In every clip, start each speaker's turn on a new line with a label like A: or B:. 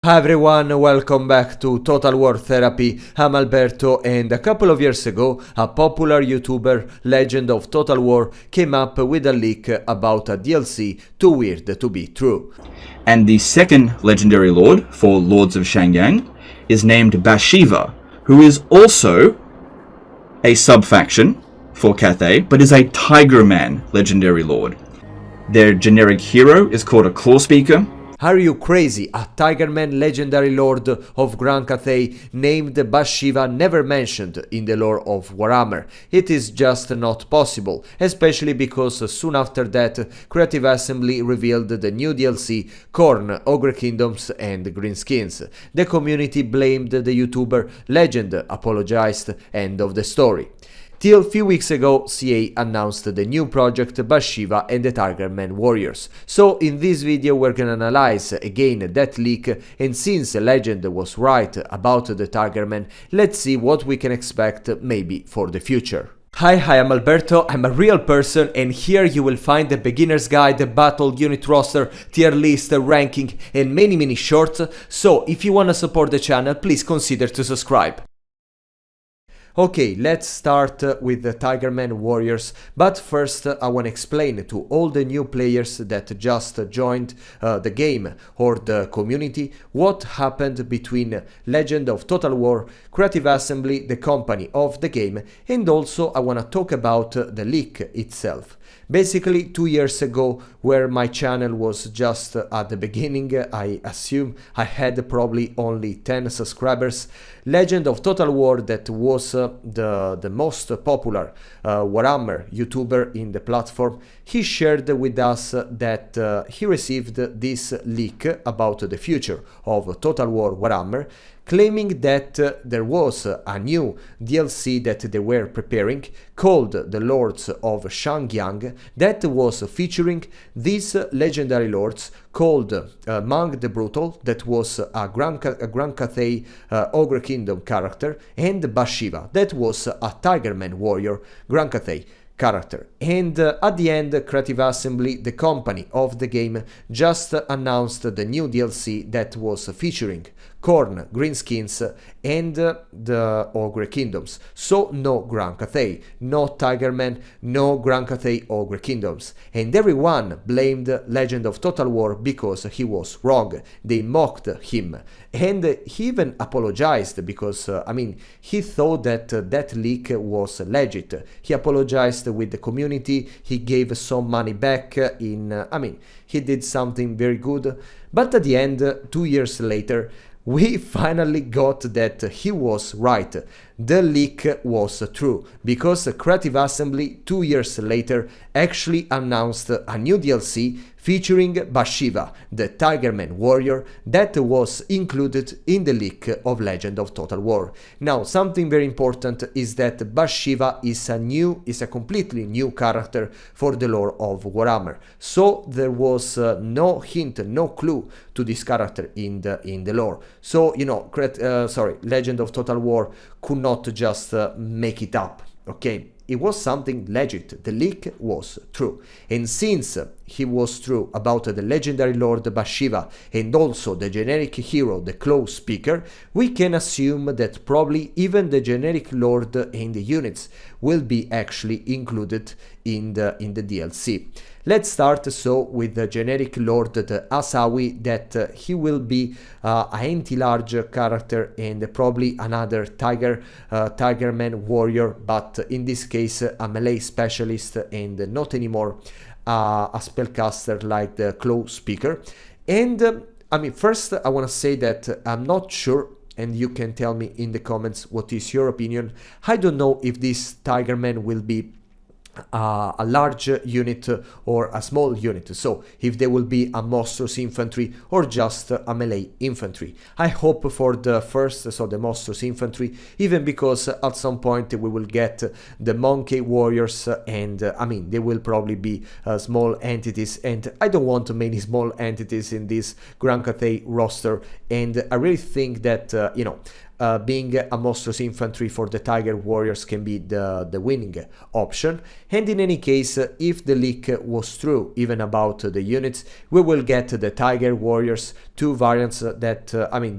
A: Hi everyone, welcome back to Total War Therapy. I'm Alberto, and a couple of years ago, a popular YouTuber, Legend of Total War, came up with a leak about a DLC too weird to be true.
B: And the second legendary lord for Lords of Shangyang is named Bhashiva, who is also a sub-faction for Cathay, but is a Tigerman legendary lord. Their generic hero is called a Claw Speaker.
A: Are you crazy? A Tigerman legendary lord of Grand Cathay named Bhashiva never mentioned in the lore of Warhammer. It is just not possible, especially because soon after that Creative Assembly revealed the new DLC Khorne, Ogre Kingdoms and Greenskins. The community blamed the YouTuber, Legend apologized, end of the story. Till few weeks ago, CA announced the new project Bhashiva and the Tigermen Warriors. So in this video we're gonna analyze again that leak, and since Legend was right about the Tigermen, let's see what we can expect maybe for the future. Hi, I'm Alberto, I'm a real person, and here you will find the beginner's guide, the battle unit roster, tier list, ranking and many shorts. So if you wanna support the channel, please consider to subscribe. Okay, let's start with the Tigermen Warriors, but first I want to explain to all the new players that just joined the game or the community what happened between Legend of Total War, Creative Assembly, the company of the game, and also I want to talk about the leak itself. Basically 2 years ago, where my channel was just at the beginning, I assume I had probably only 10 subscribers, Legend of Total War, that was the most popular Warhammer YouTuber in the platform, he shared with us that he received this leak about the future of Total War Warhammer, claiming that there was a new DLC that they were preparing called The Lords of Shangyang that was featuring these legendary lords called Mang the Brutal, that was a Grand Cathay Ogre Kingdom character, and Bhashiva, that was a Tigermen Warrior Grand Cathay character. And at the end, Creative Assembly, the company of the game, just announced the new DLC that was featuring Khorne, Greenskins and the Ogre Kingdoms. So no Grand Cathay, no Tigerman, no Grand Cathay Ogre Kingdoms. And everyone blamed Legend of Total War because he was wrong. They mocked him. And he even apologized because, he thought that that leak was legit. He apologized with the community, he gave some money back he did something very good. But at the end, 2 years later, we finally got that he was right. The leak was true, because Creative Assembly 2 years later actually announced a new DLC featuring Bhashiva, the Tigermen Warrior, that was included in the leak of Legend of Total War. Now, something very important is that Bhashiva is a completely new character for the lore of Warhammer. So there was no hint, no clue to this character in the lore. So, Legend of Total War could not just make it up, okay? It was something legit. The leak was true. And since he was true about the legendary lord Bhashiva and also the generic hero, the Claw Speaker, we can assume that probably even the generic lord and the units will be actually included in the DLC. Let's start so with the generic lord, the Asawi, that he will be an anti-large character and probably another Tigerman Warrior, but in this case a melee specialist and not anymore a spellcaster like the Claw Speaker. And first I want to say that I'm not sure, and you can tell me in the comments what is your opinion. I don't know if this Tigerman will be a large unit or a small unit, so if there will be a monstrous infantry or just a melee infantry. I hope for the first, so the monstrous infantry, even because at some point we will get the monkey warriors, and they will probably be small entities, and I don't want many small entities in this Grand Cathay roster. And I really think that being a monstrous infantry for the Tiger Warriors can be the winning option. And in any case, if the leak was true even about the units, we will get the Tiger Warriors, two variants that,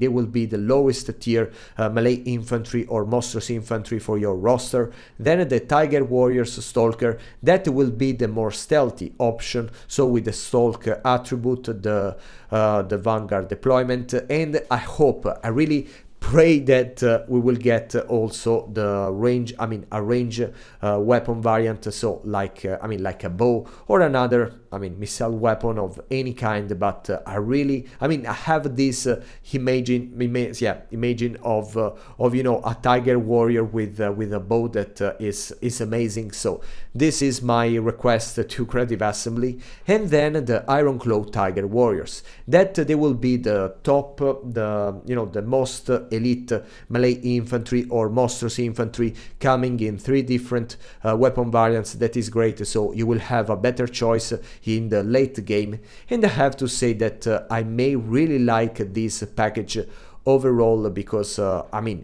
A: they will be the lowest tier melee infantry or monstrous infantry for your roster. Then the Tiger Warriors Stalker, that will be the more stealthy option, so with the Stalk attribute, the Vanguard deployment, and I really pray that we will get also the range, a range weapon variant, so like a bow or another missile weapon of any kind. But I have this imagine of a Tiger Warrior with a bow that is amazing. So this is my request to Creative Assembly. And then the Iron Claw Tiger Warriors, that they will be the top, the most elite melee infantry or monstrous infantry, coming in 3 different weapon variants. That is great, so you will have a better choice in the late game. And I have to say that I may really like this package overall, because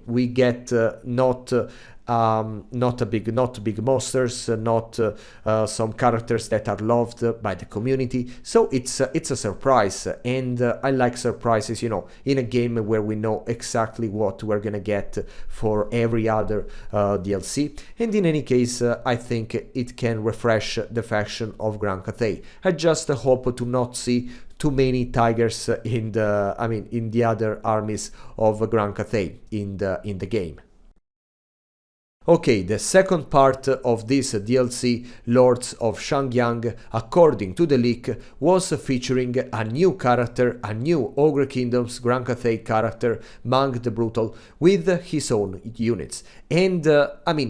A: we get not big monsters, not some characters that are loved by the community. So it's a surprise, and I like surprises, in a game where we know exactly what we're gonna get for every other DLC. And in any case, I think it can refresh the faction of Grand Cathay. I just hope to not see too many tigers in the other armies of Grand Cathay in the game. Okay, the second part of this DLC, Lords of Shangyang, according to the leak, was featuring a new character, a new Ogre Kingdoms Grand Cathay character, Mang the Brutal, with his own units. And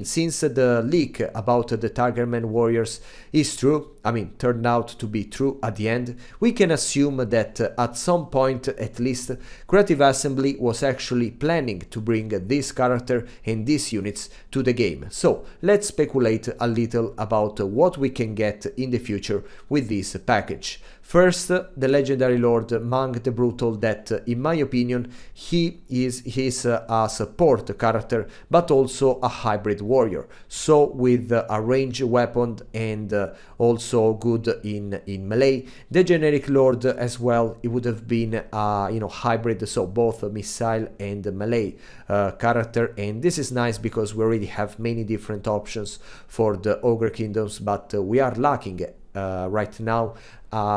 A: since the leak about the Tigermen Warriors is true, turned out to be true at the end, we can assume that at some point at least Creative Assembly was actually planning to bring this character and these units to the game. So let's speculate a little about what we can get in the future with this package. First, the legendary Lord Mang the Brutal, that in my opinion he's a support character but also a hybrid warrior, so with a range weapon and also good in melee. The generic Lord as well, it would have been hybrid, so both missile and melee character, and this is nice because we already have many different options for the Ogre Kingdoms, but we are lacking right now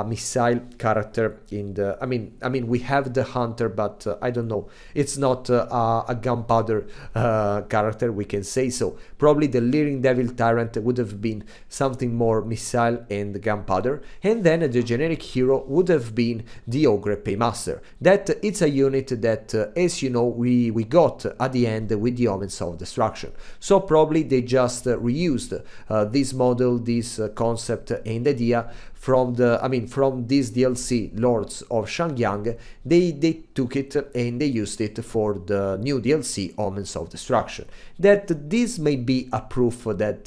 A: missile character in the we have the hunter, but I don't know, it's not a gunpowder character, we can say. So probably the Leering Devil Tyrant would have been something more missile and gunpowder, and then the generic hero would have been the Ogre Paymaster, that it's a unit that as you know we got at the end with the Omens of Destruction. So probably they just reused this model, this concept and idea from this DLC, Lords of Shangyang. They took it and they used it for the new DLC, Omens of Destruction. That this may be a proof that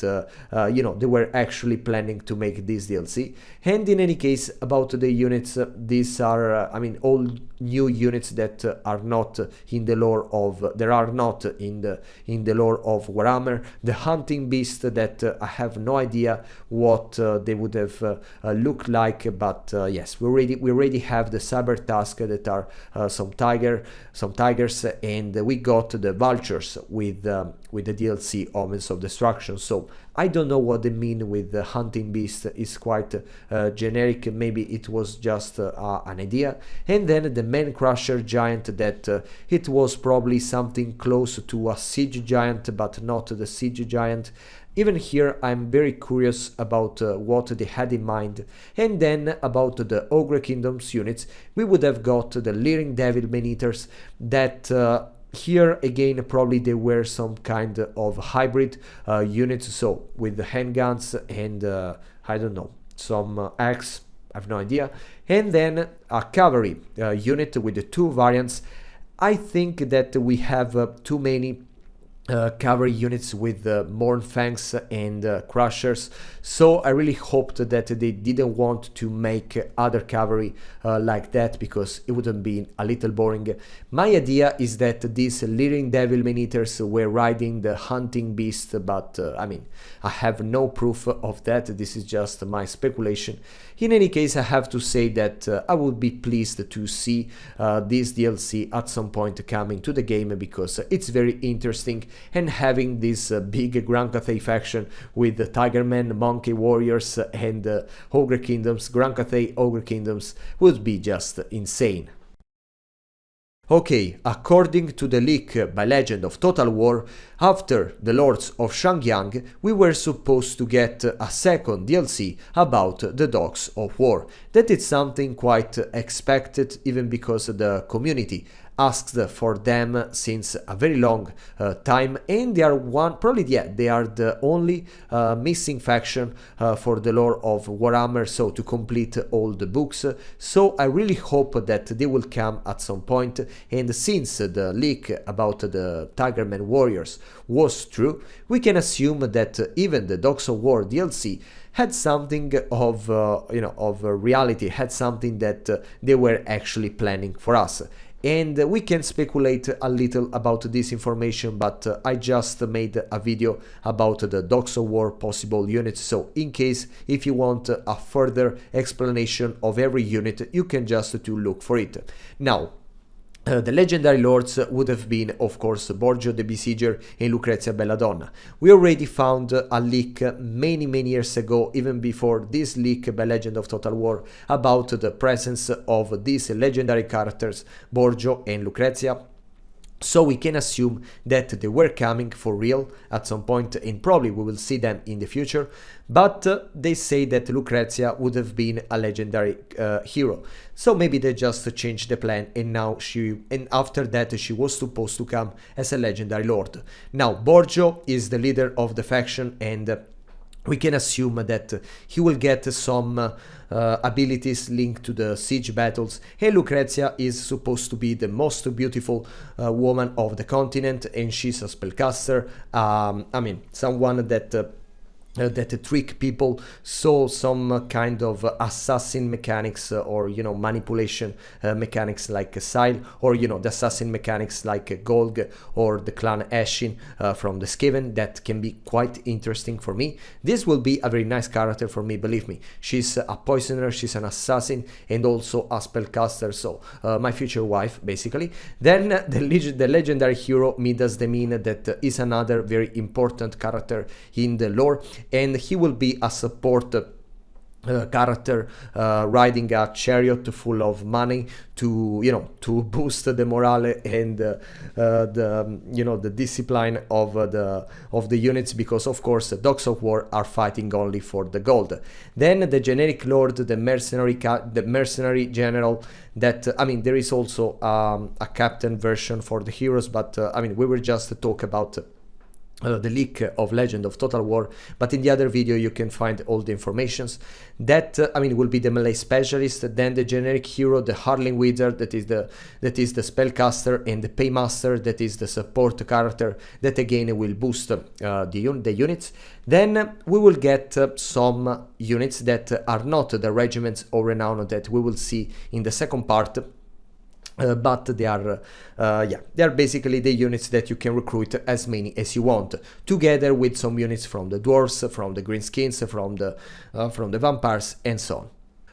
A: they were actually planning to make this DLC. And in any case, about the units, these are all new units that are not in the lore of lore of Warhammer. The hunting beast, that I have no idea what they would have looked like, but yes, we already have the Cyber Tusk, that are some tigers, and we got the vultures with the DLC Omens of Destruction. So I don't know what they mean with the hunting beast. Is quite generic. Maybe it was just an idea. And then the Man Crusher Giant, that it was probably something close to a Siege Giant, but not the Siege Giant. Even here I'm very curious about what they had in mind. And then about the Ogre Kingdoms units, we would have got the Leering Devil Man-Eaters, that here again probably they were some kind of hybrid units, so with the handguns and I don't know, some axe, I have no idea. And then a cavalry unit with the 2 variants. I think that we have too many cavalry units with Mornfangs and Crushers, so I really hoped that they didn't want to make other cavalry like that, because it would have been a little boring. My idea is that these Lyrian Devil Man-Eaters were riding the hunting beast, but I mean, I have no proof of that, this is just my speculation. In any case, I have to say that I would be pleased to see this DLC at some point coming to the game, because it's very interesting, and having this big Grand Cathay faction with the Tigermen, Monkey Warriors and Ogre Kingdoms, Grand Cathay Ogre Kingdoms, would be just insane. Okay, according to the leak by Legend of Total War, after the Lords of Shangyang, we were supposed to get a second DLC about the Dogs of War. That is something quite expected, even because the community asked for them since a very long time, and they are they are the only missing faction for the lore of Warhammer, so to complete all the books. So I really hope that they will come at some point, and since the leak about the Tigermen Warriors was true, we can assume that even the Dogs of War DLC had something of reality, had something that they were actually planning for us. And we can speculate a little about this information, but I just made a video about the Dogs of War possible units, so in case if you want a further explanation of every unit, you can just to look for it. Now, the legendary lords would have been, of course, Borgio the Besieger and Lucrezia Belladonna. We already found a leak many years ago, even before this leak by Legend of Total War, about the presence of these legendary characters, Borgio and Lucrezia. So we can assume that they were coming for real at some point, and probably we will see them in the future, but they say that Lucrezia would have been a legendary hero. So maybe they just changed the plan, and after that she was supposed to come as a legendary lord. Now Borgio is the leader of the faction, and we can assume that he will get some abilities linked to the siege battles, and Lucrezia is supposed to be the most beautiful woman of the continent, and she's a spellcaster, I mean, someone that trick people, so some kind of assassin mechanics, or manipulation mechanics like Sile, or the assassin mechanics like Golg or the clan Ashin from the Skaven. That can be quite interesting for me. This will be a very nice character for me, believe me. She's a poisoner, she's an assassin, and also a spellcaster, so my future wife basically. Then the legendary hero Midas the Mean, that is another very important character in the lore, and he will be a support character riding a chariot full of money to boost the morale and the discipline of the units, because of course the Dogs of War are fighting only for the gold. Then the generic lord, the mercenary general, that I mean, there is also a captain version for the heroes, but I mean, we will just talk about the leak of Legend of Total War, but in the other video you can find all the informations. That I mean, will be the melee specialist. Then the generic hero, the Harling Wizard, that is the spellcaster, and the Paymaster, that is the support character, that again will boost the units. Then we will get some units that are not the regiments or renown that we will see in the second part. But they are basically the units that you can recruit as many as you want, together with some units from the dwarves, from the greenskins, from the vampires, and so on.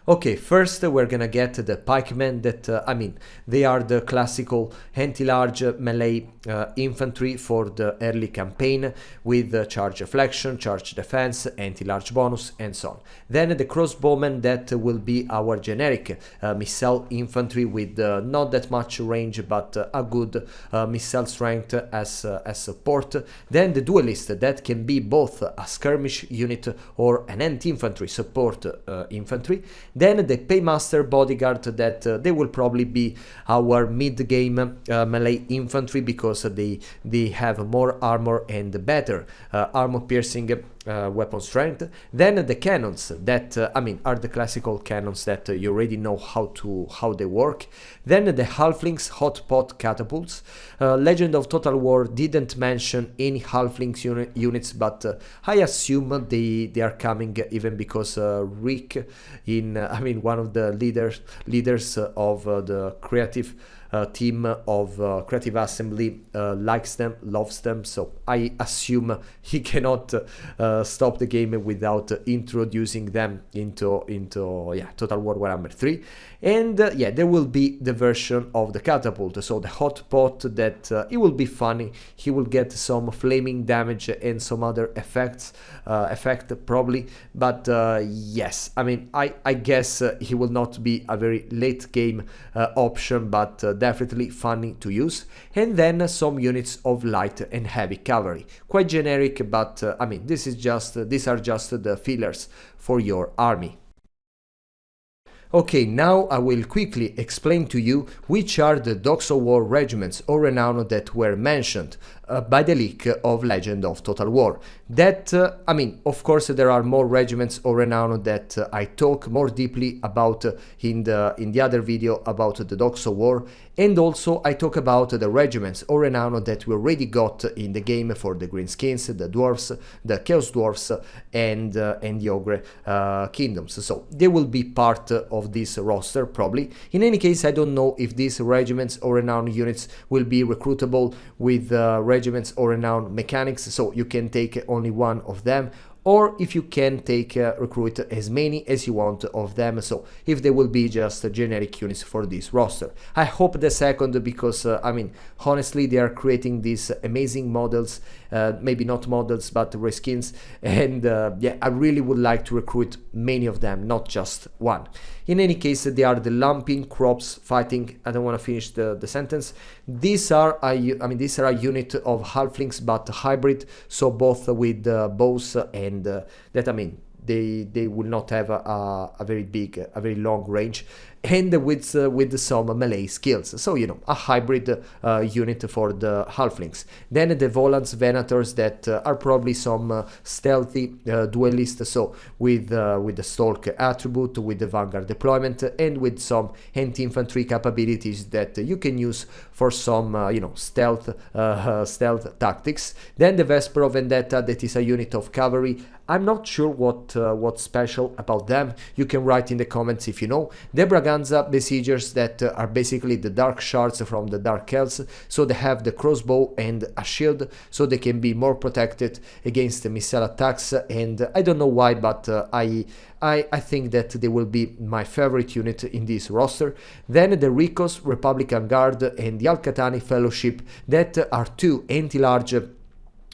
A: Okay, first we're gonna get the pikemen, that I mean, they are the classical anti-large melee infantry for the early campaign, with charge reflection, charge defense, anti-large bonus, and so on. Then the crossbowmen, that will be our generic missile infantry with not that much range, but a good missile strength as support. Then the duelist, that can be both a skirmish unit or an anti-infantry support infantry. Then the Paymaster bodyguard, that they will probably be our mid-game melee infantry, because they have more armor and better armor piercing weapon strength. Then the cannons that are the classical cannons that you already know how they work. Then the halflings hot pot catapults. Legend of Total War didn't mention any halflings units, but I assume they are coming even because Rick, one of the leaders of the creative team of Creative Assembly likes them, loves them, so I assume he cannot stop the game without introducing them into Total War Warhammer 3. And there will be the version of the catapult, so the hot pot that it will be funny. He will get some flaming damage and some other effect probably, but yes, I guess he will not be a very late game option, but definitely funny to use. And then some units of light and heavy cavalry, quite generic, but these are just the fillers for your army. Okay, now I will quickly explain to you which are the Dogs of War regiments or renown that were mentioned by the leak of Legend of Total War. That, of course there are more regiments or renown that I talk more deeply about in the other video about the Dogs of War, and also I talk about the regiments or renown that we already got in the game for the Greenskins, the Dwarves, the Chaos Dwarves, and the Ogre kingdoms. So they will be part of this roster probably. In any case, I don't know if these regiments or renown units will be recruitable with regiments or renown mechanics, so you can take only one of them, or if you can recruit as many as you want of them, so if they will be just generic units for this roster. I hope the second, because honestly they are creating these amazing models, maybe not models but reskins, and I really would like to recruit many of them, not just one. In any case, they are the lumping crops fighting. I don't want to finish the sentence. These are a unit of halflings but hybrid, so both with bows and they will not have a very long range, and with some melee skills, so a hybrid unit for the halflings. Then the Volans Venators that are probably some stealthy duelists, so with the Stalk attribute, with the Vanguard deployment, and with some anti-infantry capabilities that you can use for some stealth tactics. Then the Vesper of Vendetta, that is a unit of cavalry. I'm not sure what's special about them. You can write in the comments if you know. The Braganza Besiegers that are basically the Dark Shards from the Dark Elves, so they have the crossbow and a shield, so they can be more protected against the missile attacks, and I don't know why, but I think that they will be my favorite unit in this roster. Then the Ricos Republican Guard and the Al-Qatani Fellowship that are two anti-large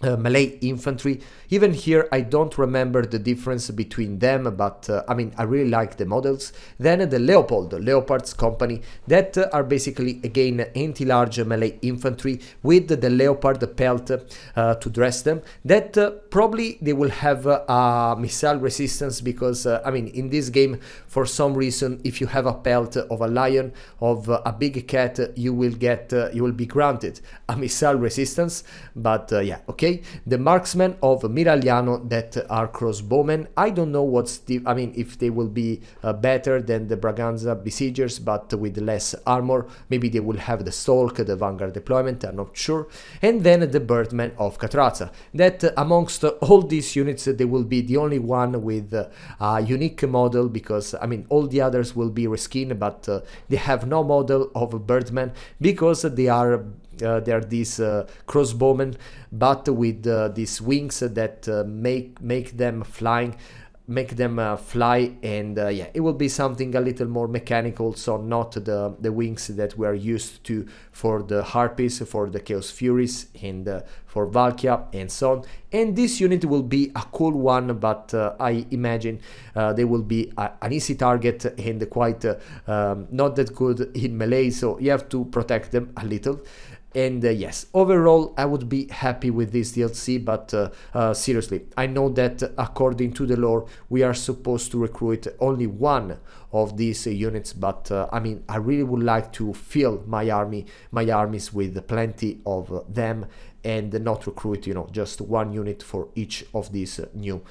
A: melee infantry. Even here I don't remember the difference between them, but I really like the models. Then the Leopards Company that are basically again anti-large melee infantry with the leopard pelt to dress them, that probably they will have a missile resistance, because in this game for some reason if you have a pelt of a lion, of a big cat, you will be granted a missile resistance, but okay. The Marksmen of Miragliano that are crossbowmen. I don't know if they will be better than the Braganza Besiegers, but with less armor. Maybe they will have the Stalk, the Vanguard deployment, I'm not sure. And then the Birdmen of Catrazza, that amongst all these units they will be the only one with a unique model, because all the others will be reskin, but they have no model of Birdmen, because they are these crossbowmen, but with these wings that make them fly, and it will be something a little more mechanical, so not the wings that we are used to for the Harpies, for the Chaos Furies, and for Valkia and so on. And this unit will be a cool one, but I imagine they will be an easy target and quite not that good in melee, so you have to protect them a little. And yes, overall I would be happy with this DLC, but seriously, I know that according to the lore we are supposed to recruit only one of these units, but I mean, I really would like to fill my armies with plenty of them, and not recruit, you know, just one unit for each of these new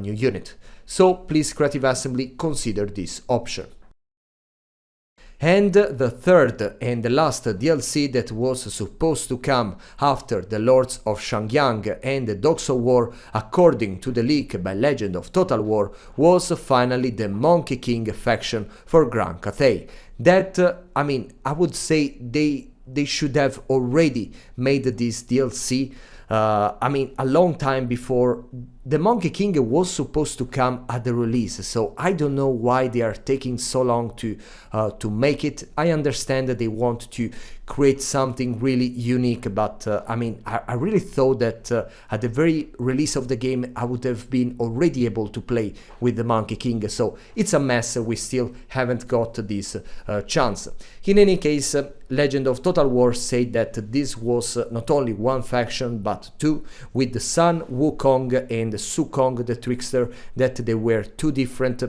A: unit. So please, Creative Assembly, consider this option. And the third and the last DLC that was supposed to come after the Lords of Shangyang and the Dogs of War, according to the leak by Legend of Total War, was finally the Monkey King faction for Grand Cathay. That, I mean, I would say they should have already made this DLC, I mean, a long time before. The Monkey King was supposed to come at the release, so I don't know why they are taking so long to make it. I understand that they want to create something really unique, but I mean, I really thought that at the very release of the game I would have been already able to play with the Monkey King, so it's a mess. We still haven't got this chance. In any case, Legend of Total War said that this was not only one faction but two, with the Sun Wukong and Sukong the Trickster, that they were two different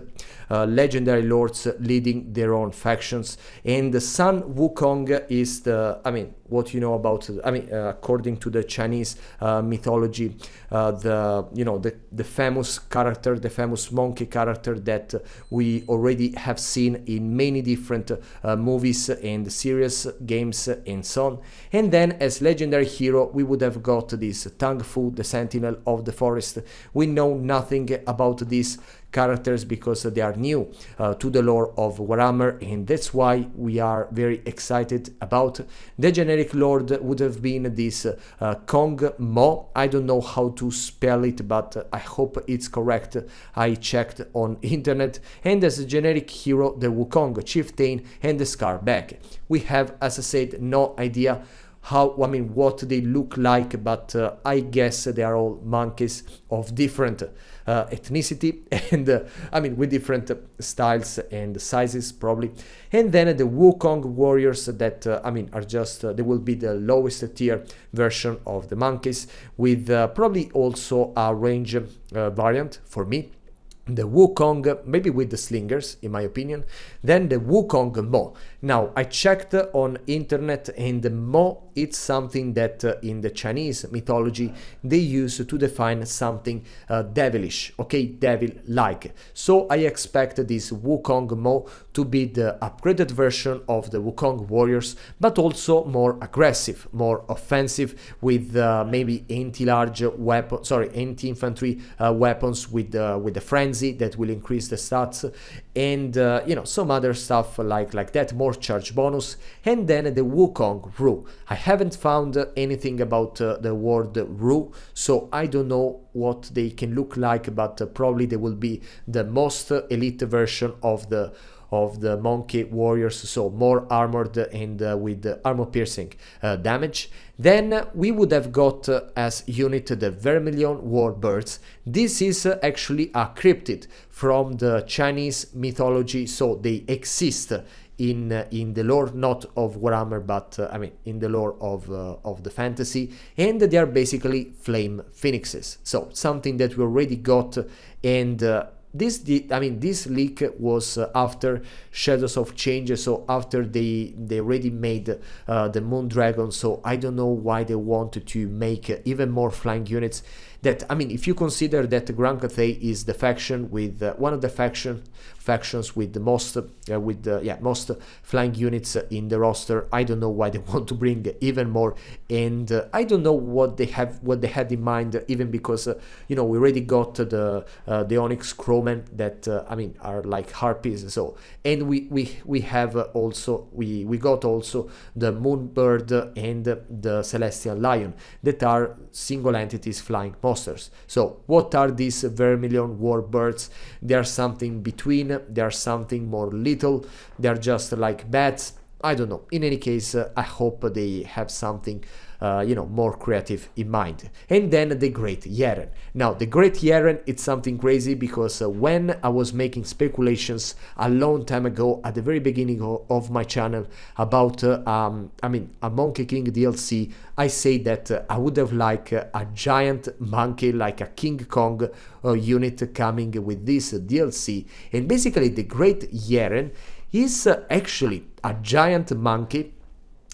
A: legendary lords leading their own factions. And the Sun Wukong is the, I mean, what you know about, I mean, according to the Chinese mythology, the famous character, the famous monkey character that we already have seen in many different movies and series, games and so on. And then as legendary hero we would have got this Tang Fu, the Sentinel of the Forest. We know nothing about these characters because they are new to the lore of Warhammer, and that's why we are very excited about. The generic lord would have been this Kong Mo. I don't know how to spell it, but I hope it's correct. I checked on internet. And as a generic hero, the Wukong Chieftain and the Scarback. We have, as I said, no idea how, I mean, what they look like, but I guess they are all monkeys of different ethnicity and I mean, with different styles and sizes probably. And then the Wukong Warriors that I mean, are just they will be the lowest tier version of the monkeys, with probably also a range variant for me. The Wukong, maybe with the slingers, in my opinion. Then the Wukong Mo. Now, I checked on internet, and the Mo, it's something that in the Chinese mythology they use to define something devilish, okay, devil-like. So I expect this Wukong Mo to be the upgraded version of the Wukong Warriors, but also more aggressive, more offensive, with maybe anti-large weapon, sorry, anti-infantry weapons with the frenzy that will increase the stats, and you know, some other stuff like that, more charge bonus. And then the Wukong Ru. I haven't found anything about the word Ru, so I don't know what they can look like, but probably they will be the most elite version of the Monkey Warriors, so more armored and with armor piercing damage. Then we would have got as unit the Vermilion Warbirds. This is actually a cryptid from the Chinese mythology, so they exist in the lore, not of Warhammer, but I mean in the lore of the fantasy, and they are basically flame phoenixes, so something that we already got. And this leak was after Shadows of Change, so after they already made the Moon Dragon, so I don't know why they wanted to make even more flying units. That, I mean, if you consider that Grand Cathay is the faction with one of the factions with the most most flying units in the roster, I don't know why they want to bring even more. And I don't know what they had in mind, even because you know, we already got the Onyx Crowmen that I mean are like harpies. So, and we have also we got also the Moonbird and the Celestial Lion that are single entities flying monsters. So what are these Vermilion Warbirds? They are something between, they are something more little, they are just like bats. I don't know. In any case, I hope they have something more creative in mind. And then the Great Yeren. Now, the Great Yeren, it's something crazy because when I was making speculations a long time ago at the very beginning of my channel about, a Monkey King DLC, I say that I would have liked a giant monkey like a King Kong unit coming with this DLC. And basically, the Great Yeren is actually a giant monkey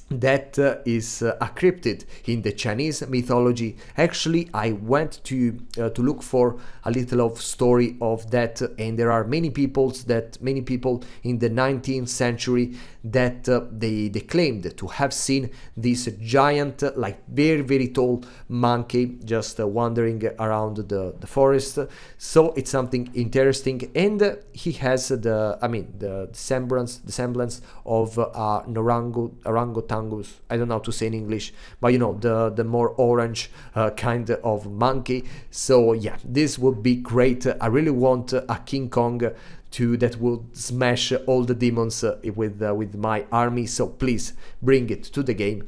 A: that is a cryptid in the Chinese mythology. Actually, I went to look for a little of story of that, and there are many people in the 19th century that they claimed to have seen this giant, like very tall monkey just wandering around the forest. So it's something interesting, and he has the semblance of an orangutan. I don't know how to say in English, but the more orange kind of monkey. So yeah, this would be great. I really want a King Kong that would smash all the demons with my army. So please bring it to the game.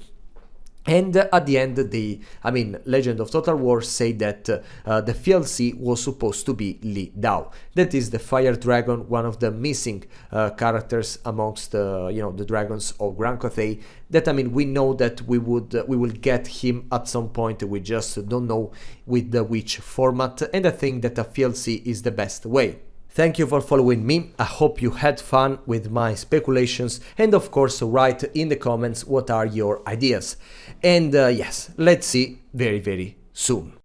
A: And at the end, Legend of Total War say that the DLC was supposed to be Li Dao. That is the fire dragon, one of the missing characters amongst the dragons of Grand Cathay. That we know that we will get him at some point. We just don't know with which format. And I think that a DLC is the best way. Thank you for following me. I hope you had fun with my speculations, and of course write in the comments what are your ideas. And yes, let's see very soon.